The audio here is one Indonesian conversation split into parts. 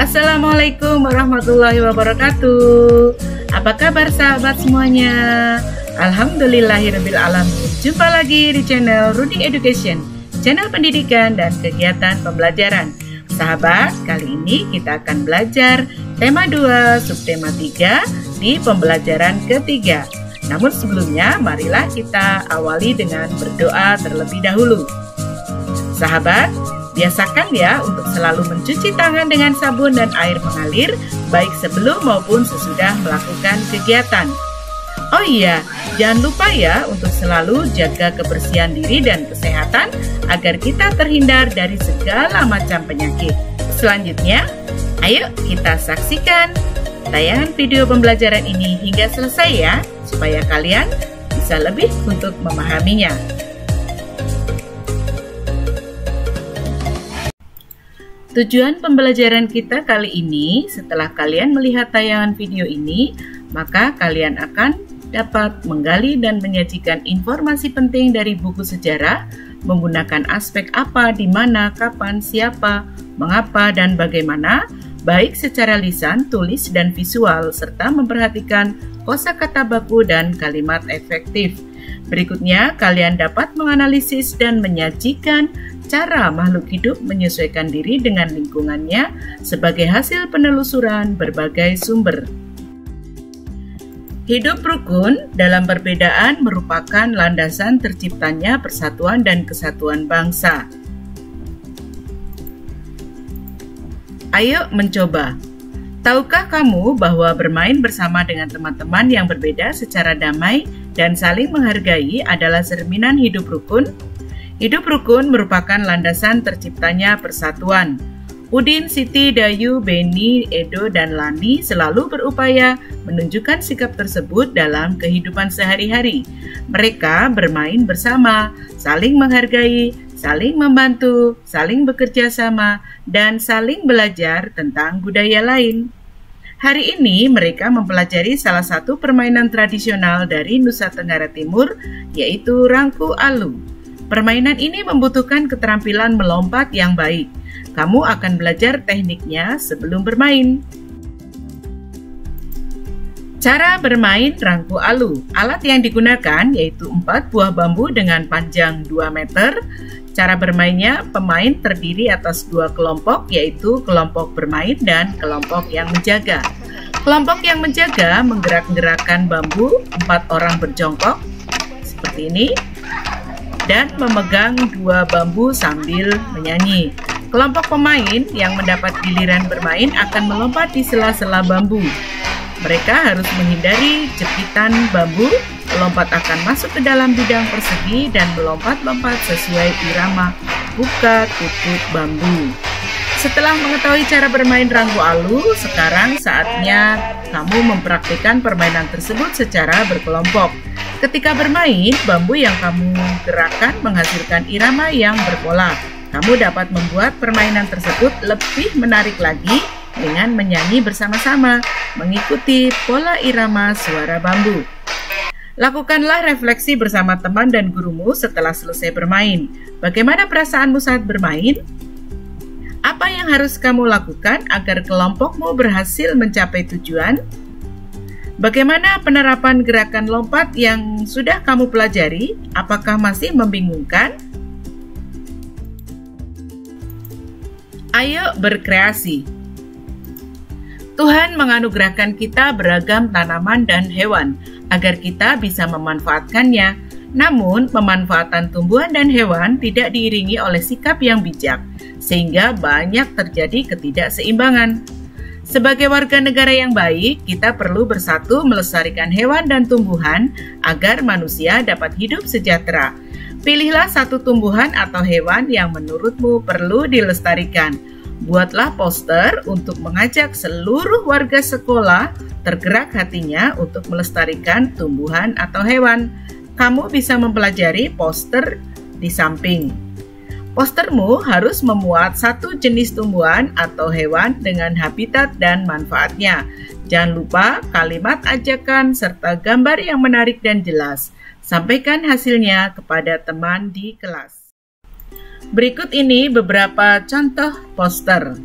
Assalamualaikum warahmatullahi wabarakatuh. Apa kabar sahabat semuanya? Alhamdulillahirrabbilalamin. Jumpa lagi di channel Rudi Education, channel pendidikan dan kegiatan pembelajaran. Sahabat, kali ini kita akan belajar tema 2, subtema 3 di pembelajaran ketiga. Namun sebelumnya, marilah kita awali dengan berdoa terlebih dahulu. Sahabat, biasakan ya untuk selalu mencuci tangan dengan sabun dan air mengalir, baik sebelum maupun sesudah melakukan kegiatan. Oh iya, jangan lupa ya untuk selalu jaga kebersihan diri dan kesehatan agar kita terhindar dari segala macam penyakit. Selanjutnya, ayo kita saksikan tayangan video pembelajaran ini hingga selesai ya, supaya kalian bisa lebih untuk memahaminya. Tujuan pembelajaran kita kali ini, setelah kalian melihat tayangan video ini, maka kalian akan dapat menggali dan menyajikan informasi penting dari buku sejarah menggunakan aspek apa, di mana, kapan, siapa, mengapa, dan bagaimana, baik secara lisan, tulis, dan visual, serta memperhatikan kosakata baku dan kalimat efektif. Berikutnya, kalian dapat menganalisis dan menyajikan cara makhluk hidup menyesuaikan diri dengan lingkungannya sebagai hasil penelusuran berbagai sumber. Hidup rukun dalam perbedaan merupakan landasan terciptanya persatuan dan kesatuan bangsa. Ayo mencoba. Tahukah kamu bahwa bermain bersama dengan teman-teman yang berbeda secara damai dan saling menghargai adalah cerminan hidup rukun? Hidup rukun merupakan landasan terciptanya persatuan. Udin, Siti, Dayu, Beni, Edo, dan Lani selalu berupaya menunjukkan sikap tersebut dalam kehidupan sehari-hari. Mereka bermain bersama, saling menghargai, saling membantu, saling bekerja sama, dan saling belajar tentang budaya lain. Hari ini mereka mempelajari salah satu permainan tradisional dari Nusa Tenggara Timur, yaitu Rangku Alu. Permainan ini membutuhkan keterampilan melompat yang baik. Kamu akan belajar tekniknya sebelum bermain. Cara bermain Rangku Alu. Alat yang digunakan yaitu 4 buah bambu dengan panjang 2 meter. Cara bermainnya, pemain terdiri atas 2 kelompok, yaitu kelompok bermain dan kelompok yang menjaga. Kelompok yang menjaga menggerak-gerakkan bambu, 4 orang berjongkok, seperti ini, dan memegang 2 bambu sambil menyanyi. Kelompok pemain yang mendapat giliran bermain akan melompat di sela-sela bambu. Mereka harus menghindari jepitan bambu, melompat akan masuk ke dalam bidang persegi dan melompat-lompat sesuai irama buka tutup bambu. Setelah mengetahui cara bermain Rangku Alu, sekarang saatnya kamu mempraktikkan permainan tersebut secara berkelompok. Ketika bermain, bambu yang kamu gerakkan menghasilkan irama yang berpola. Kamu dapat membuat permainan tersebut lebih menarik lagi dengan menyanyi bersama-sama, mengikuti pola irama suara bambu. Lakukanlah refleksi bersama teman dan gurumu setelah selesai bermain. Bagaimana perasaanmu saat bermain? Apa yang harus kamu lakukan agar kelompokmu berhasil mencapai tujuan? Bagaimana penerapan gerakan lompat yang sudah kamu pelajari? Apakah masih membingungkan? Ayo berkreasi. Tuhan menganugerahkan kita beragam tanaman dan hewan agar kita bisa memanfaatkannya. Namun, pemanfaatan tumbuhan dan hewan tidak diiringi oleh sikap yang bijak, sehingga banyak terjadi ketidakseimbangan. Sebagai warga negara yang baik, kita perlu bersatu melestarikan hewan dan tumbuhan agar manusia dapat hidup sejahtera. Pilihlah satu tumbuhan atau hewan yang menurutmu perlu dilestarikan. Buatlah poster untuk mengajak seluruh warga sekolah tergerak hatinya untuk melestarikan tumbuhan atau hewan. Kamu bisa mempelajari poster di samping. Postermu harus memuat satu jenis tumbuhan atau hewan dengan habitat dan manfaatnya. Jangan lupa kalimat ajakan serta gambar yang menarik dan jelas. Sampaikan hasilnya kepada teman di kelas. Berikut ini beberapa contoh poster.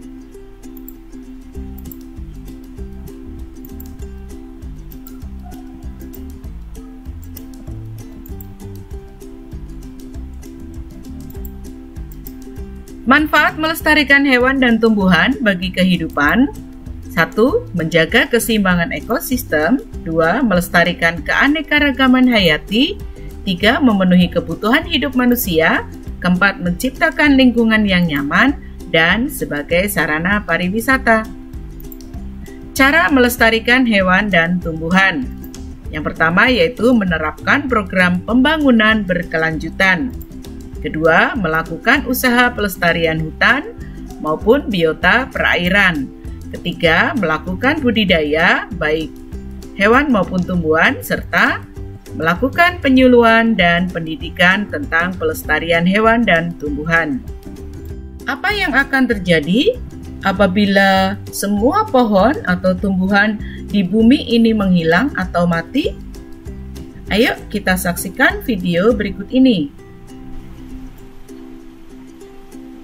Manfaat melestarikan hewan dan tumbuhan bagi kehidupan: 1. Menjaga keseimbangan ekosistem. 2. Melestarikan keanekaragaman hayati. 3. Memenuhi kebutuhan hidup manusia. 4. Menciptakan lingkungan yang nyaman. Dan sebagai sarana pariwisata. Cara melestarikan hewan dan tumbuhan. Yang pertama yaitu menerapkan program pembangunan berkelanjutan. Kedua, melakukan usaha pelestarian hutan maupun biota perairan. Ketiga, melakukan budidaya baik hewan maupun tumbuhan serta melakukan penyuluhan dan pendidikan tentang pelestarian hewan dan tumbuhan. Apa yang akan terjadi apabila semua pohon atau tumbuhan di bumi ini menghilang atau mati? Ayo kita saksikan video berikut ini.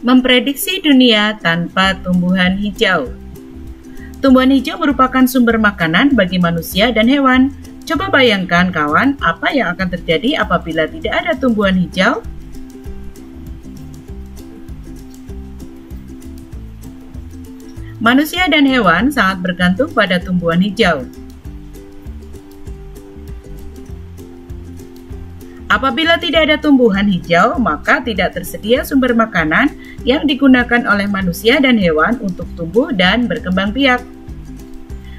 Memprediksi dunia tanpa tumbuhan hijau. Tumbuhan hijau merupakan sumber makanan bagi manusia dan hewan. Coba bayangkan kawan, apa yang akan terjadi apabila tidak ada tumbuhan hijau? Manusia dan hewan sangat bergantung pada tumbuhan hijau. Apabila tidak ada tumbuhan hijau, maka tidak tersedia sumber makanan yang digunakan oleh manusia dan hewan untuk tumbuh dan berkembang biak.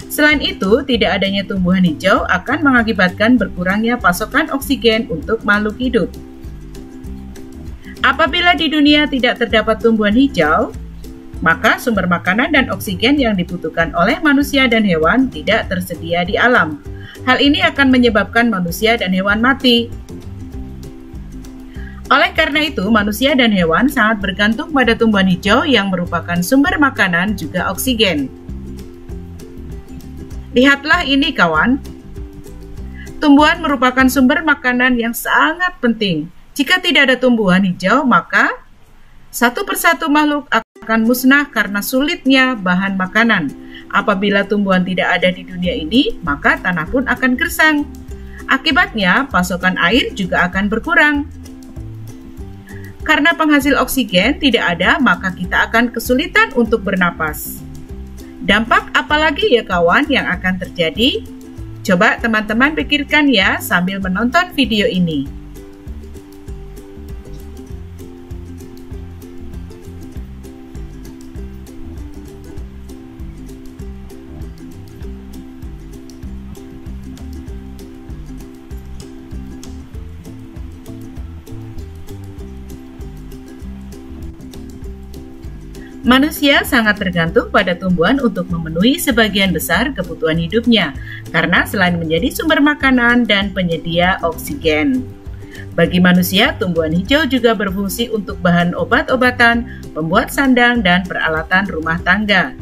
Selain itu, tidak adanya tumbuhan hijau akan mengakibatkan berkurangnya pasokan oksigen untuk makhluk hidup. Apabila di dunia tidak terdapat tumbuhan hijau, maka sumber makanan dan oksigen yang dibutuhkan oleh manusia dan hewan tidak tersedia di alam. Hal ini akan menyebabkan manusia dan hewan mati. Oleh karena itu, manusia dan hewan sangat bergantung pada tumbuhan hijau yang merupakan sumber makanan juga oksigen. Lihatlah ini kawan. Tumbuhan merupakan sumber makanan yang sangat penting. Jika tidak ada tumbuhan hijau, maka satu persatu makhluk akan musnah karena sulitnya bahan makanan. Apabila tumbuhan tidak ada di dunia ini, maka tanah pun akan gersang. Akibatnya, pasokan air juga akan berkurang. Karena penghasil oksigen tidak ada, maka kita akan kesulitan untuk bernapas. Dampak apalagi ya kawan yang akan terjadi? Coba teman-teman pikirkan ya sambil menonton video ini. Manusia sangat tergantung pada tumbuhan untuk memenuhi sebagian besar kebutuhan hidupnya, karena selain menjadi sumber makanan dan penyedia oksigen. Bagi manusia, tumbuhan hijau juga berfungsi untuk bahan obat-obatan, pembuat sandang, dan peralatan rumah tangga.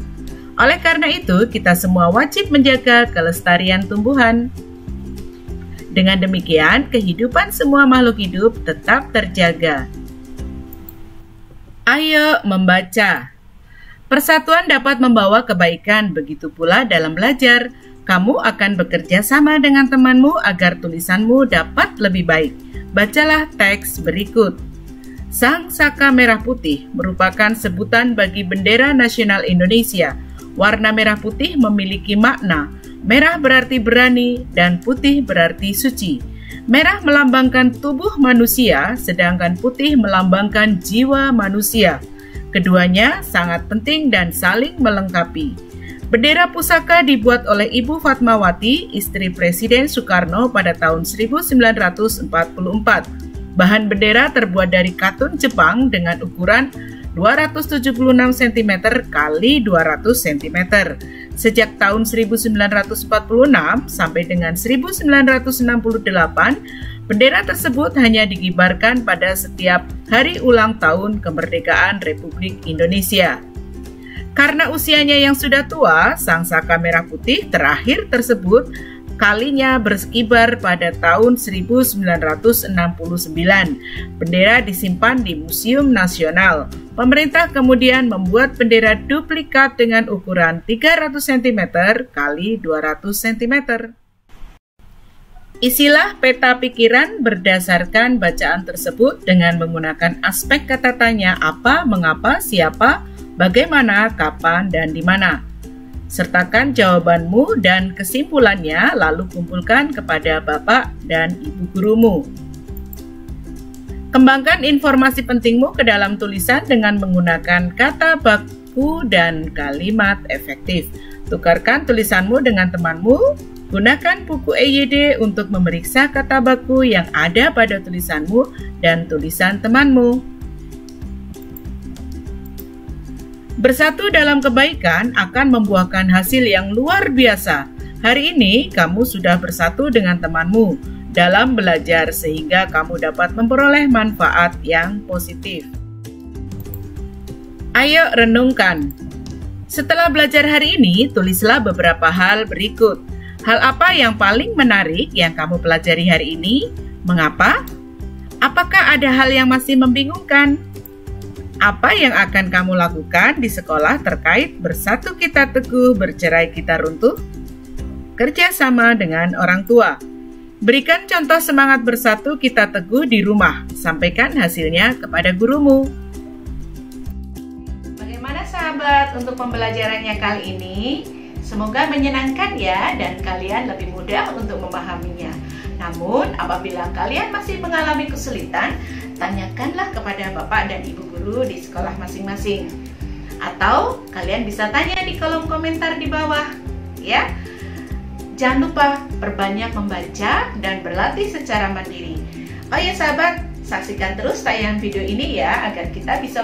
Oleh karena itu, kita semua wajib menjaga kelestarian tumbuhan. Dengan demikian, kehidupan semua makhluk hidup tetap terjaga. Ayo membaca. Persatuan dapat membawa kebaikan, begitu pula dalam belajar. Kamu akan bekerja sama dengan temanmu agar tulisanmu dapat lebih baik. Bacalah teks berikut. Sang Saka Merah Putih merupakan sebutan bagi bendera nasional Indonesia. Warna merah putih memiliki makna. Merah berarti berani dan putih berarti suci. Merah melambangkan tubuh manusia, sedangkan putih melambangkan jiwa manusia. Keduanya sangat penting dan saling melengkapi. Bendera pusaka dibuat oleh Ibu Fatmawati, istri Presiden Soekarno pada tahun 1944. Bahan bendera terbuat dari katun Jepang dengan ukuran 276 cm x 200 cm. Sejak tahun 1946 sampai dengan 1968, bendera tersebut hanya dikibarkan pada setiap hari ulang tahun kemerdekaan Republik Indonesia. Karena usianya yang sudah tua, Sang Saka Merah Putih terakhir tersebut kalinya berkibar pada tahun 1969. Bendera disimpan di Museum Nasional. Pemerintah kemudian membuat bendera duplikat dengan ukuran 300 cm x 200 cm. Isilah peta pikiran berdasarkan bacaan tersebut dengan menggunakan aspek kata tanya apa, mengapa, siapa, bagaimana, kapan, dan di mana. Sertakan jawabanmu dan kesimpulannya, lalu kumpulkan kepada Bapak dan Ibu gurumu. Kembangkan informasi pentingmu ke dalam tulisan dengan menggunakan kata baku dan kalimat efektif. Tukarkan tulisanmu dengan temanmu. Gunakan buku EYD untuk memeriksa kata baku yang ada pada tulisanmu dan tulisan temanmu. Bersatu dalam kebaikan akan membuahkan hasil yang luar biasa. Hari ini kamu sudah bersatu dengan temanmu dalam belajar sehingga kamu dapat memperoleh manfaat yang positif. Ayo renungkan. Setelah belajar hari ini, tulislah beberapa hal berikut. Hal apa yang paling menarik yang kamu pelajari hari ini? Mengapa? Apakah ada hal yang masih membingungkan? Apa yang akan kamu lakukan di sekolah terkait bersatu kita teguh, bercerai kita runtuh? Kerja sama dengan orang tua. Berikan contoh semangat bersatu kita teguh di rumah. Sampaikan hasilnya kepada gurumu. Bagaimana sahabat untuk pembelajarannya kali ini? Semoga menyenangkan ya dan kalian lebih mudah untuk memahaminya. Namun apabila kalian masih mengalami kesulitan, tanyakanlah kepada Bapak dan Ibu guru di sekolah masing-masing. Atau kalian bisa tanya di kolom komentar di bawah ya. Jangan lupa perbanyak membaca dan berlatih secara mandiri. Oh ya sahabat, saksikan terus tayangan video ini ya agar kita bisa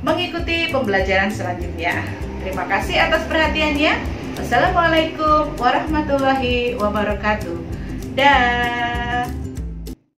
mengikuti pembelajaran selanjutnya. Terima kasih atas perhatiannya. Wassalamualaikum warahmatullahi wabarakatuh. Dah.